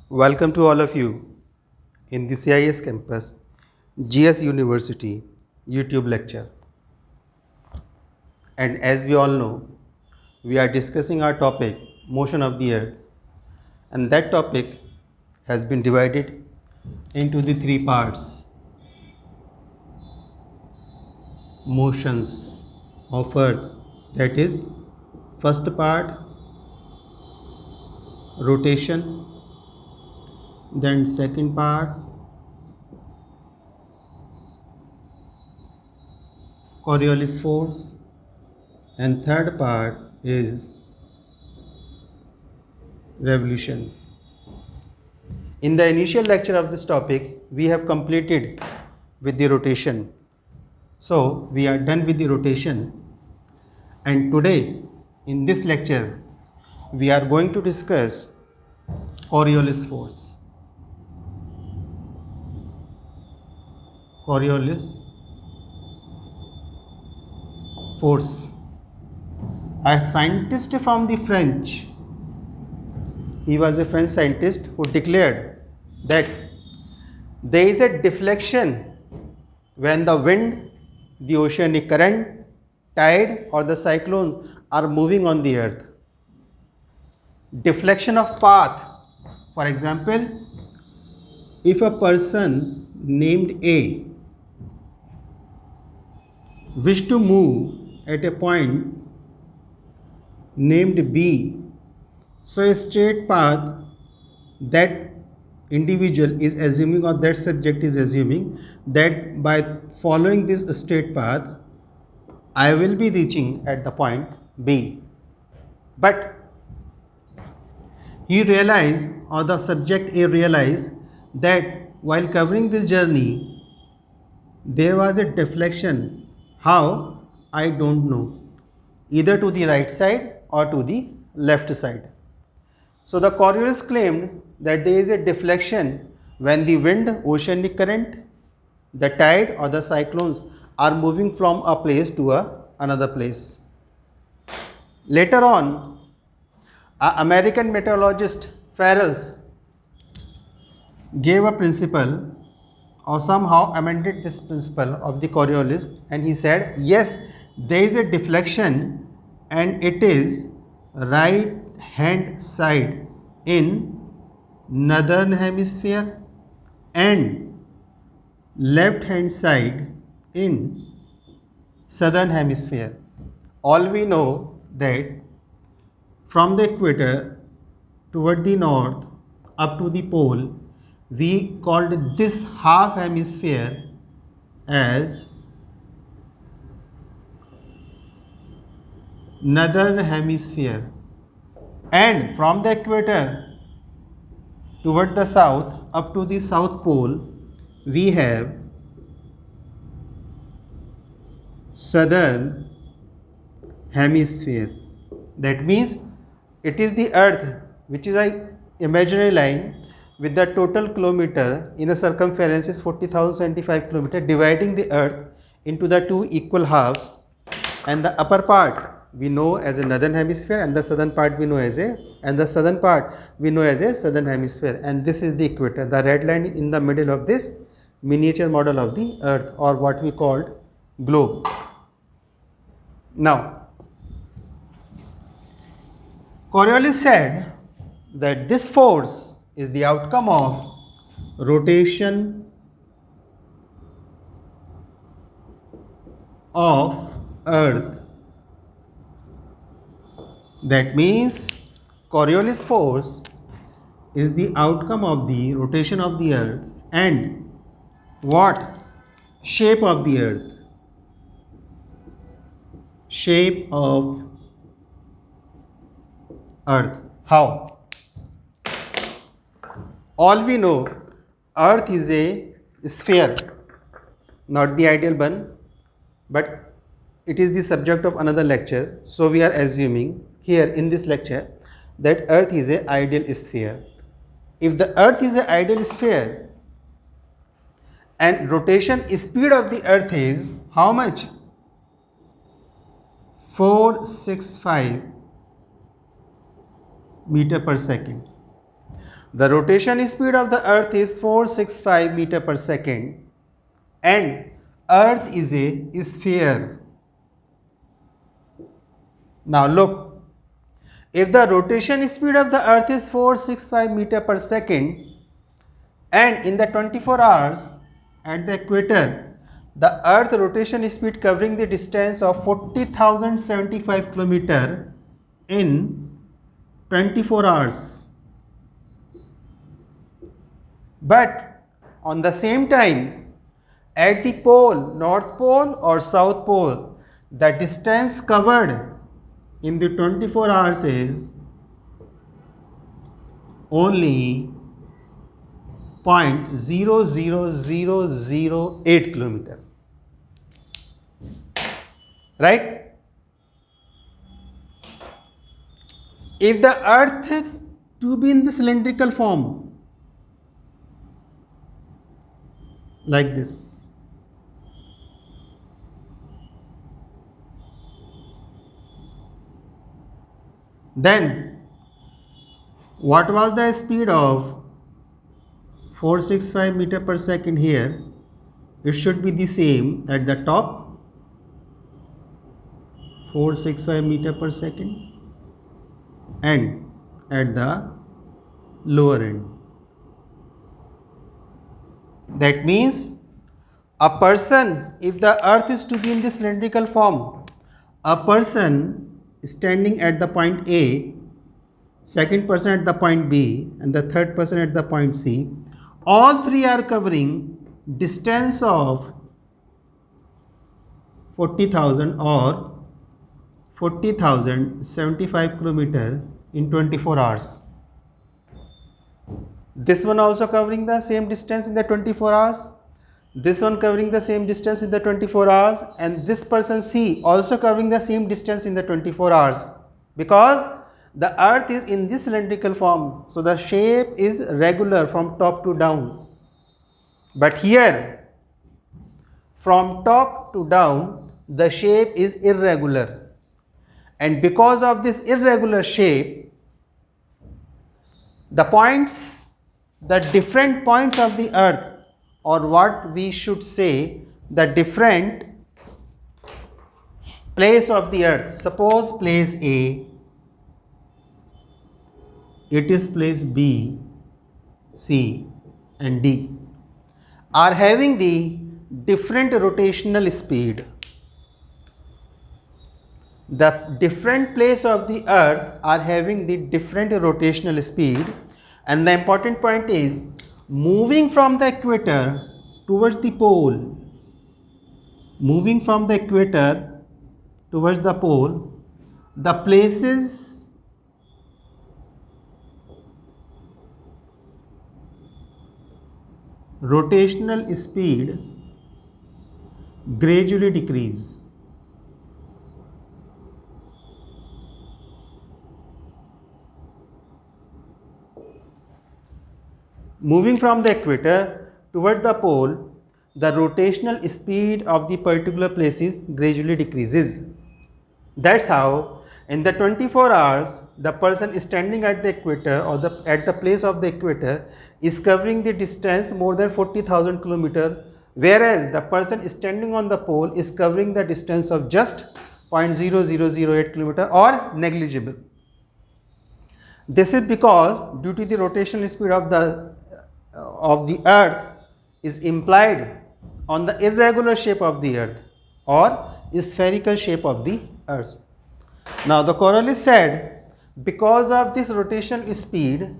Welcome to all of you in the CIS campus, GS University YouTube lecture. And as we all know, we are discussing our topic, motion of the earth, and that topic has been divided into the three parts: motions of earth. That is, first part, rotation, then second part, Coriolis force, and third part is revolution. In the initial lecture of this topic, we have completed with the rotation. So we are done with the rotation, and today in this lecture we are going to discuss Coriolis force. Coriolis force. A scientist from the French, he was a French scientist who declared that there is a deflection when the wind, the oceanic current, tide or the cyclones are moving on the earth. Deflection of path. For example, if a person named A wish to move at a point named B, so a straight path that individual is assuming, or that subject is assuming, that by following this straight path I will be reaching at the point B. But he realized, or the subject A realized, that while covering this journey there was a deflection. How? I don't know. Either to the right side or to the left side. So the Coriolis claimed that there is a deflection when the wind, oceanic current, the tide or the cyclones are moving from a place to another place. Later on, American meteorologist Farrells gave a principle, or somehow amended this principle of the Coriolis, and he said, yes, there is a deflection and it is right hand side in northern hemisphere and left hand side in southern hemisphere. All we know that from the equator toward the north up to the pole, we called this half hemisphere as northern hemisphere, and from the equator toward the south up to the south pole we have southern hemisphere. That means it is the earth which is an imaginary line with the total kilometer in a circumference is 40,075 km, dividing the earth into the two equal halves, and the upper part we know as a northern hemisphere and the southern part we know as a southern hemisphere, and this is the equator. The red line in the middle of this miniature model of the earth, or what we called globe. Now Coriolis said that this force is the outcome of rotation of earth. That means Coriolis force is the outcome of the rotation of the earth and what? Shape of the earth. Shape of earth. How? All we know, earth is a sphere, not the ideal one, but it is the subject of another lecture. So we are assuming here in this lecture that earth is a ideal sphere. If the earth is a ideal sphere and rotation speed of the earth is how much? 465 meter per second. The rotation speed of the earth is 465 meter per second and earth is a sphere. Now look, if the rotation speed of the earth is 465 meter per second and in the 24 hours at the equator, the earth rotation speed covering the distance of 40,075 kilometer in 24 hours. But on the same time, at the pole, North Pole or South Pole, the distance covered in the 24 hours is only 0.00008 kilometer. Right? If the earth to be in the cylindrical form like this, then what was the speed of 465 meter per second here? It should be the same at the top, 465 meter per second, and at the lower end. That means a person, if the earth is to be in this cylindrical form, a person standing at the point A, second person at the point B, and the third person at the point C, all three are covering distance of 40,000 or 40,075 kilometer in 24 hours. This one also covering the same distance in the 24 hours. This one covering the same distance in the 24 hours, and this person C also covering the same distance in the 24 hours, because the earth is in this cylindrical form, so the shape is regular from top to down. But here from top to down the shape is irregular, and because of this irregular shape, the points, the different points of the earth, or what we should say, the different place of the earth, suppose place A, it is place B, C and D, are having the different rotational speed. The different place of the earth are having the different rotational speed, and the important point is moving from the equator towards the pole, moving from the equator towards the pole, the places rotational speed gradually decrease. Moving from the equator toward the pole, the rotational speed of the particular places gradually decreases. That's how in the 24 hours, the person standing at the equator or at the place of the equator is covering the distance more than 40,000 kilometer, whereas the person standing on the pole is covering the distance of just 0.0008 kilometer or negligible. This is because due to the rotational speed of the earth is implied on the irregular shape of the earth or spherical shape of the earth. Now the Coriolis said, because of this rotational speed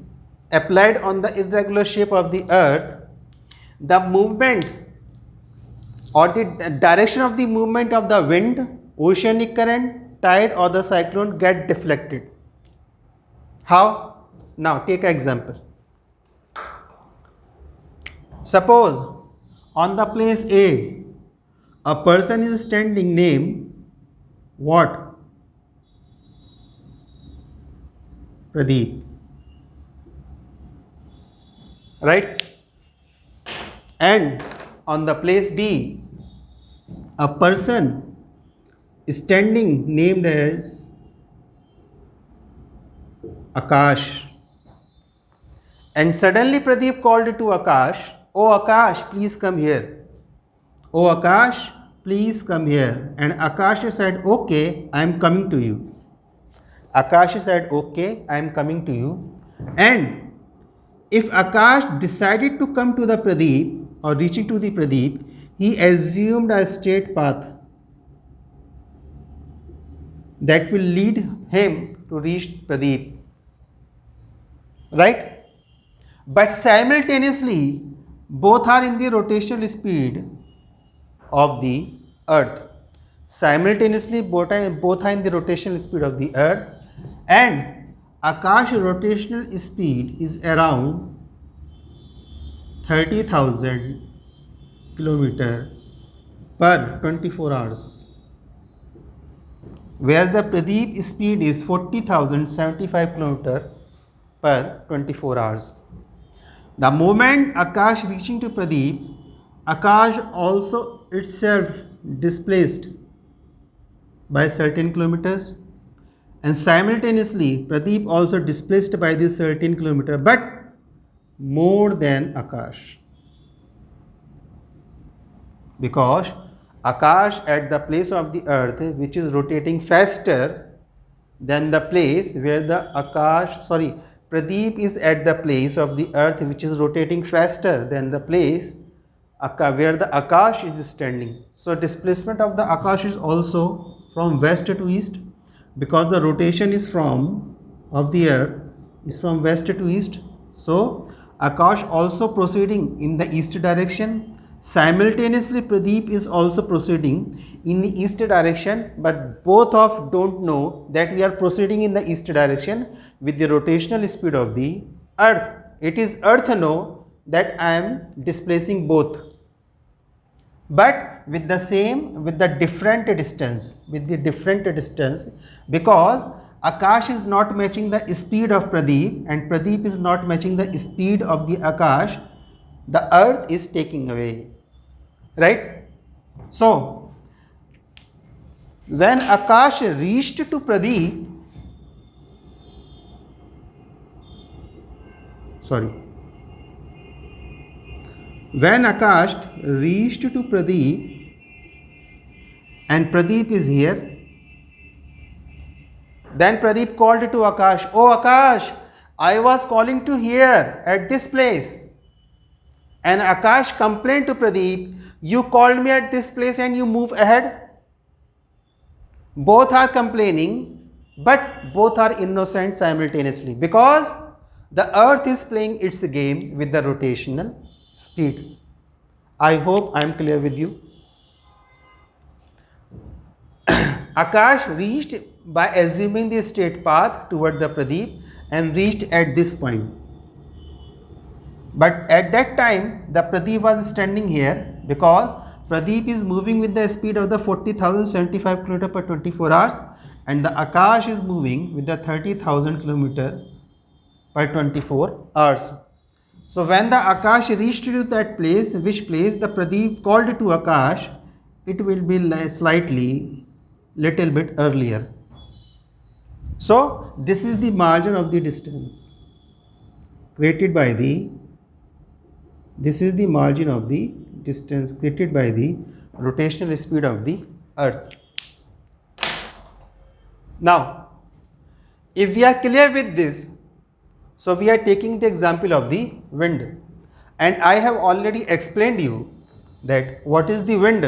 applied on the irregular shape of the earth, the movement or the direction of the movement of the wind, oceanic current, tide or the cyclone get deflected. How? Now take an example. Suppose on the place A, a person is standing, name what? Pradeep. Right? And on the place B, a person is standing named as Akash. And suddenly Pradeep called to Akash, "Oh Akash, please come here. Oh Akash, please come here." And Akash said, "Okay, I am coming to you." Akash said, "Okay, I am coming to you." And if Akash decided to come to the Pradeep or reaching to the Pradeep, he assumed a straight path that will lead him to reach Pradeep, right? But simultaneously, both are in the rotational speed of the earth. Simultaneously, both are in the rotational speed of the earth, and Akash rotational speed is around 30,000 kilometer per 24 hours, whereas the Pradeep speed is 40,075 kilometer per 24 hours. The moment Akash reaching to Pradeep, Akash also itself displaced by certain kilometers, and simultaneously Pradeep also displaced by this certain kilometer, but more than Akash, because Akash at the place of the earth which is rotating faster than the place where the Pradeep is at the place of the earth which is rotating faster than the place where the Akash is standing. So displacement of the Akash is also from west to east, because the rotation is from of the earth is from west to east. So Akash also proceeding in the east direction. Simultaneously Pradeep is also proceeding in the east direction, but both of don't know that we are proceeding in the east direction with the rotational speed of the earth. It is earth know that I am displacing both, but with the different distance, because Akash is not matching the speed of Pradeep and Pradeep is not matching the speed of the Akash, the earth is taking away, right? So when Akash reached to Pradeep, when Akash reached to Pradeep and Pradeep is here, then Pradeep called to Akash, "Oh Akash, I was calling to here at this place." And Akash complained to Pradeep, "You called me at this place and you move ahead." Both are complaining, but both are innocent simultaneously, because the earth is playing its game with the rotational speed. I hope I am clear with you. Akash reached by assuming the straight path toward the Pradeep and reached at this point. But at that time, the Pradeep was standing here, because Pradeep is moving with the speed of the 40,075 km per 24 hours, and the Akash is moving with the 30,000 km per 24 hours. So when the Akash reached to that place, which place the Pradeep called to Akash, it will be slightly little bit earlier. So this is the margin of the distance created by the margin of the distance created by the rotational speed of the earth. Now, if we are clear with this, so we are taking the example of the wind, and I have already explained you that what is the wind.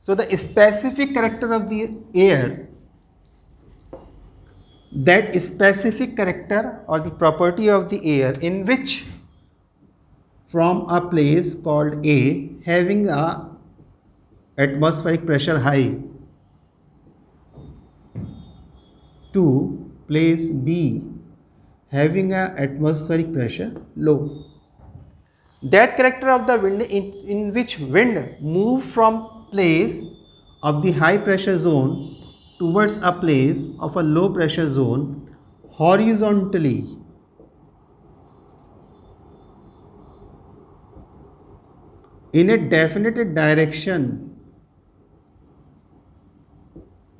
So the specific character of the air, that specific character or the property of the air in which from a place called A having a atmospheric pressure high to place B having a atmospheric pressure low. That character of the wind in which wind move from place of the high pressure zone towards a place of a low pressure zone horizontally in a definite direction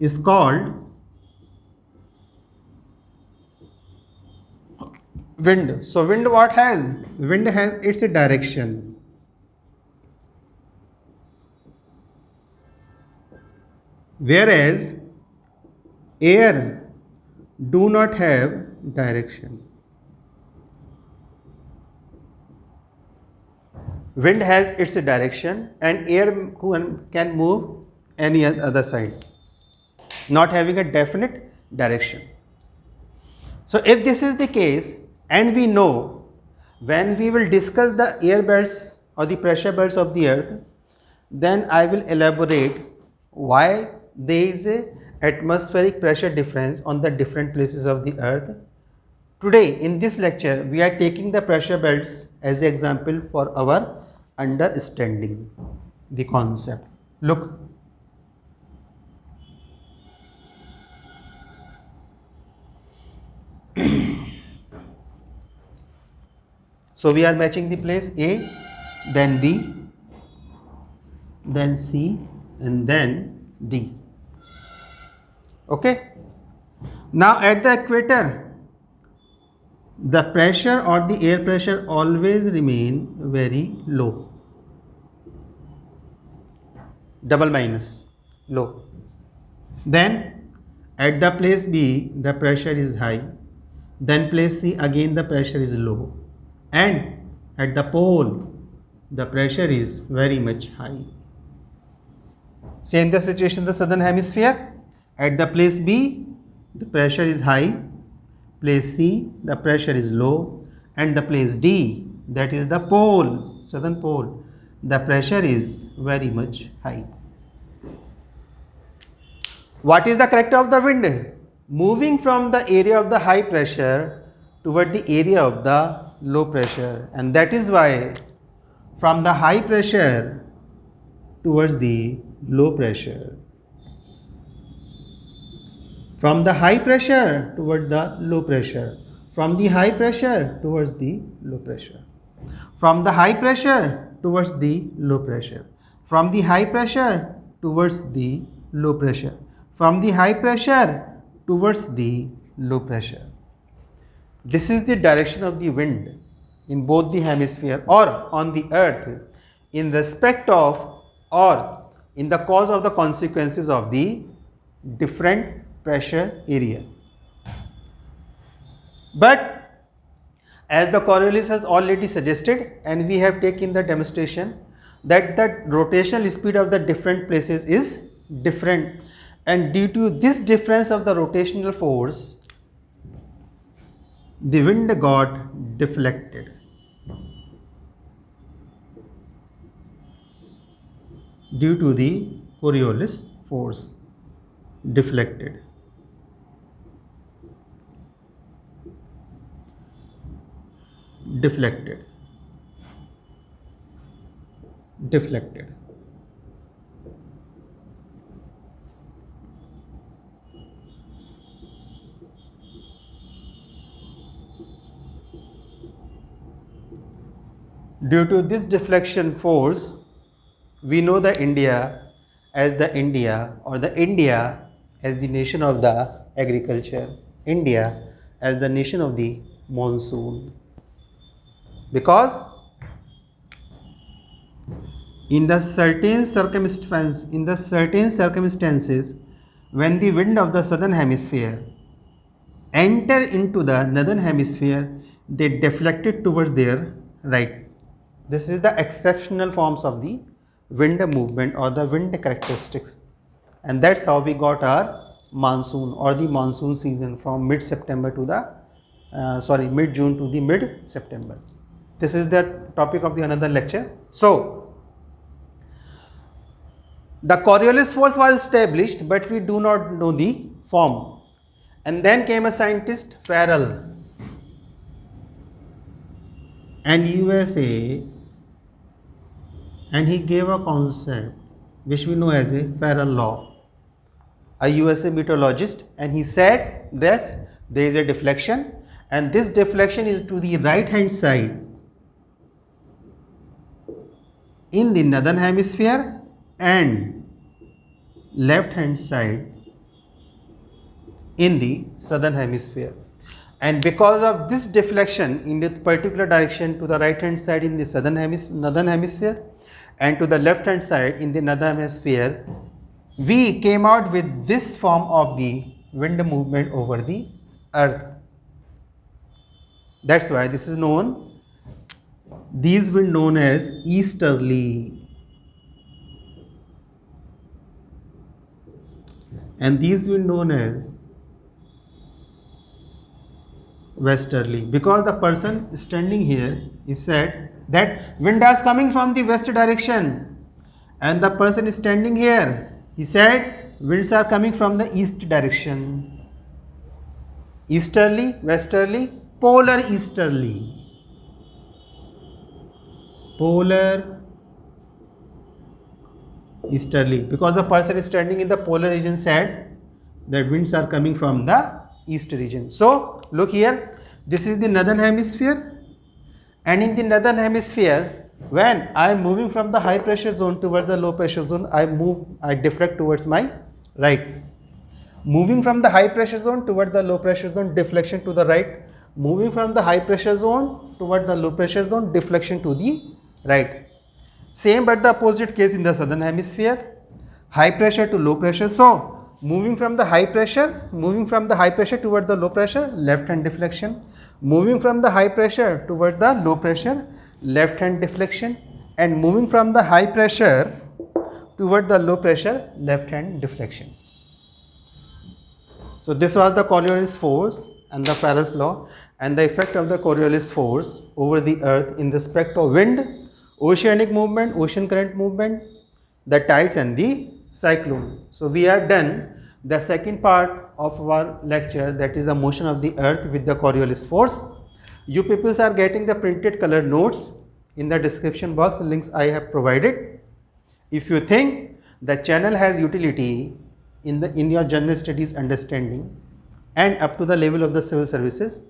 is called Wind. So wind what has? Wind has its direction. Whereas air do not have direction. Wind has its direction and air can move any other side, not having a definite direction. So if this is the case, and we know when we will discuss the air belts or the pressure belts of the earth, then I will elaborate why there is a atmospheric pressure difference on the different places of the earth. Today in this lecture we are taking the pressure belts as an example for our understanding the concept. Look, so we are matching the place A, then B, then C, and then D. Okay. Now at the equator, the pressure or the air pressure always remain very low. Double minus, low. Then at the place B, the pressure is high. Then place C, again the pressure is low. And at the pole, the pressure is very much high. Same the situation in the southern hemisphere. At the place B, the pressure is high. Place C, the pressure is low. And the place D, that is the pole, southern pole, the pressure is very much high. What is the character of the wind? Moving from the area of the high pressure toward the area of the low pressure, and that is why from the high pressure towards the low pressure, from the high pressure towards the low pressure, from the high pressure towards the low pressure, from the high pressure towards the low pressure, from the high pressure towards the low pressure, from the high pressure towards the low pressure. This is the direction of the wind in both the hemisphere or on the earth in respect of or in the cause of the consequences of the different pressure area. But as the Coriolis has already suggested and we have taken the demonstration that the rotational speed of the different places is different, and due to this difference of the rotational force, the wind got deflected. Due to the Coriolis force, deflected. Deflected. Deflected. Due to this deflection force, we know the India as the India or the India as the nation of the agriculture, India as the nation of the monsoon. Because in the certain circumstances, when the wind of the southern hemisphere enter into the northern hemisphere, they deflected towards their right. This is the exceptional forms of the wind movement or the wind characteristics, and that's how we got our monsoon or the monsoon season from mid-September to the mid-June to the mid-September. This is the topic of the another lecture. So the Coriolis force was established, but we do not know the form. And then came a scientist, Farrell, and USA, and he gave a concept which we know as a Farrell law. A USA meteorologist, and he said that there is a deflection, and this deflection is to the right hand side in the northern hemisphere and left hand side in the southern hemisphere. And because of this deflection in this particular direction to the right hand side in the northern hemisphere and to the left hand side in the northern hemisphere, we came out with this form of the wind movement over the earth. That's why this is known, these wind known as easterly, and these wind known as westerly, because the person standing here is said that wind is coming from the west direction, and the person is standing here, he said winds are coming from the east direction. Easterly, westerly, polar easterly, polar easterly, because the person is standing in the polar region said that winds are coming from the east region. So look here, this is the northern hemisphere, and in the northern hemisphere, when I am moving from the high pressure zone towards the low pressure zone, I deflect towards my right. Moving from the high pressure zone toward the low pressure zone, deflection to the right. Moving from the high pressure zone toward the low pressure zone, deflection to the right. Same but the opposite case in the southern hemisphere, high pressure to low pressure. So moving from the high pressure toward the low pressure, left hand deflection. Moving from the high pressure toward the low pressure, left hand deflection. And moving from the high pressure toward the low pressure, left hand deflection. So this was the Coriolis force and the Paris law, and the effect of the Coriolis force over the earth in respect of wind, oceanic movement, ocean current movement, the tides and the cyclone. So we are done the second part of our lecture, that is the motion of the earth with the Coriolis force. You people are getting the printed color notes in the description box, links I have provided. If you think the channel has utility in your general studies understanding and up to the level of the civil services,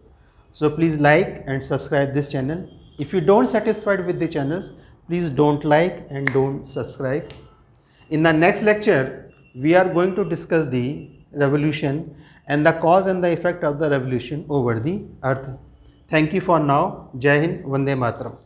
so please like and subscribe this channel. If you don't satisfied with the channels, please don't like and don't subscribe. In the next lecture, we are going to discuss the revolution and the cause and the effect of the revolution over the earth. Thank you for now. Jai Hind, Vande Mataram.